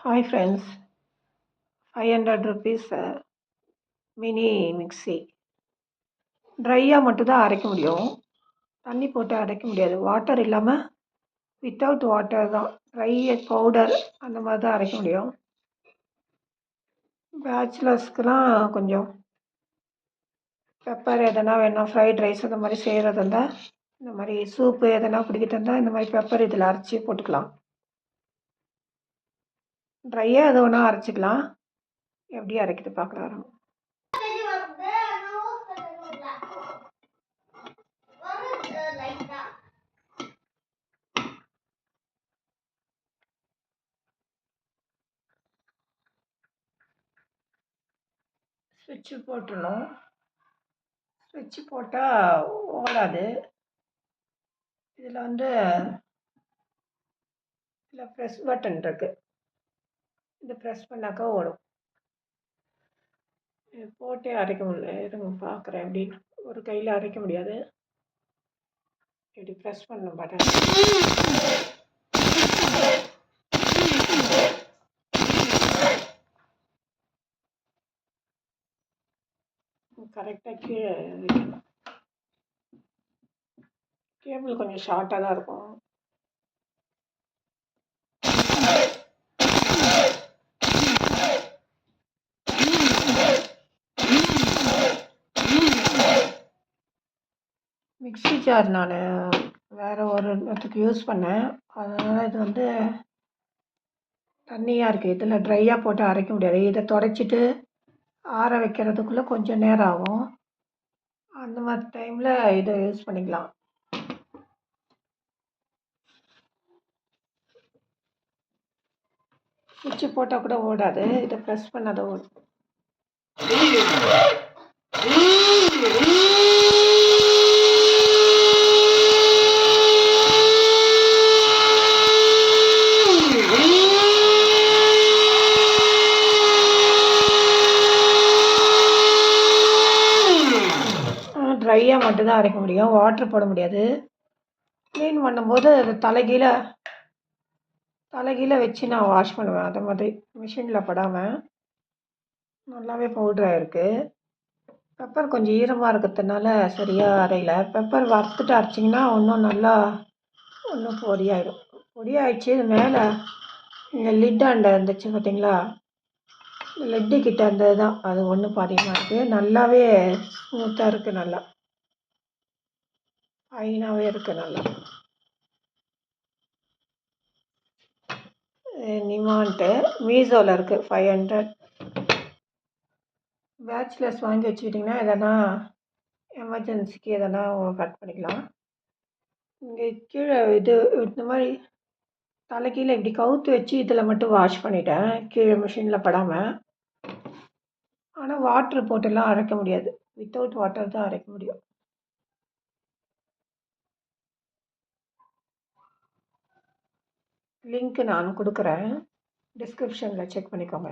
Hi friends, 500 rupees mini mixie. ட்ரையாக மட்டும்தான் அரைக்க முடியும், தண்ணி போட்டு அரைக்க முடியாது. வாட்டர் இல்லாமல் வித்தவுட் வாட்டர் தான், ட்ரை பவுடர் அந்த மாதிரி தான் அரைக்க முடியும். பேச்சுலர்ஸ்க்கெலாம் கொஞ்சம் பெப்பர் எதனா வேணும், ஃப்ரைட் ரைஸ் அந்த மாதிரி செய்கிறது இருந்தால், இந்த மாதிரி சூப்பு எதனா குடிக்கிட்டு இருந்தால் இந்த மாதிரி பெப்பர் இதில் அரைச்சி போட்டுக்கலாம். ட்ரையாக எது ஒன்றா அரைச்சிக்கலாம். எப்படி அரைக்கிது பார்க்கலாம். ஸ்விட்ச்சு போட்டுடணும். ஸ்விட்ச்சு போட்டால் ஓடாது. இதில் இதில் ப்ரெஸ் பட்டன் இருக்குது, இது ப்ரெஸ் பண்ணாக்கா ஓடும். இது போட்டே அரைக்க முடியல, இருங்க பார்க்குறேன். எப்படி ஒரு கையில் அரைக்க முடியாது, இப்படி ப்ரெஸ் பண்ணணும் பட்டன். கரெக்டாக கீழே வைக்கணும். கேபிள் கொஞ்சம் ஷார்ட்டாக தான் இருக்கும். மிக்ஸி ஜார் நான் வேறு ஒரு இடத்துக்கு யூஸ் பண்ணேன், அதனால் இது தண்ணியாக இருக்குது. இதில் ட்ரையாக போட்டு அரைக்க முடியாது. இதை துடைச்சிட்டு ஆற வைக்கிறதுக்குள்ளே கொஞ்சம் நேரம் ஆகும். அந்த மாதிரி டைமில் இதை யூஸ் பண்ணிக்கலாம். சுவிட்சு போட்டால் கூட ஓடாது, இதை ப்ரெஸ் பண்ணாத ஓடும். ட்ரையாக மட்டும்தான் அரைக்க முடியும், வாட்ரு போட முடியாது. க்ளீன் பண்ணும்போது அது தலைகீழ வச்சு நான் வாஷ் பண்ணுவேன். அதை மாதிரி மிஷினில் படாமல் நல்லாவே பவுட்ராக இருக்குது. பெப்பர் கொஞ்சம் ஈரமாக இருக்கிறதுனால சரியாக அரையல. பெப்பர் வறுத்துட்டு அரைச்சிங்கன்னா இன்னும் பொடியாயிடும். பொடியாயிடுச்சு. இது மேலே இந்த லிட்டாண்ட இருந்துச்சு பார்த்தீங்களா, லெட்டு கிட்ட இருந்தது தான், அது ஒன்று பாதியமாக இருக்குது. நல்லாவே ஸ்மூத்தாக இருக்குது, நல்லா ஃபைனாகவே இருக்குது. நல்லா நிமான்ட்டு மீஷோவில் இருக்குது, 500. பேச்சுலர்ஸ் வாங்கி வச்சுக்கிட்டிங்கன்னா எதனா எமர்ஜென்சிக்கு எதனா கட் பண்ணிக்கலாம். இங்கே கீழே இந்த மாதிரி தலைக்கீழே இப்படி கவுத்து வச்சு இதில் மட்டும் வாஷ் பண்ணிட்டேன், கீழே மிஷினில் படாமல். ஆனால் வாட்ரு போட்டுலாம் அரைக்க முடியாது, வித்தவுட் வாட்டர் தான் அரைக்க முடியும். லிங்க்கு நான் கொடுக்குறேன், டிஸ்கிரிப்ஷனில் செக் பண்ணிக்கோங்க.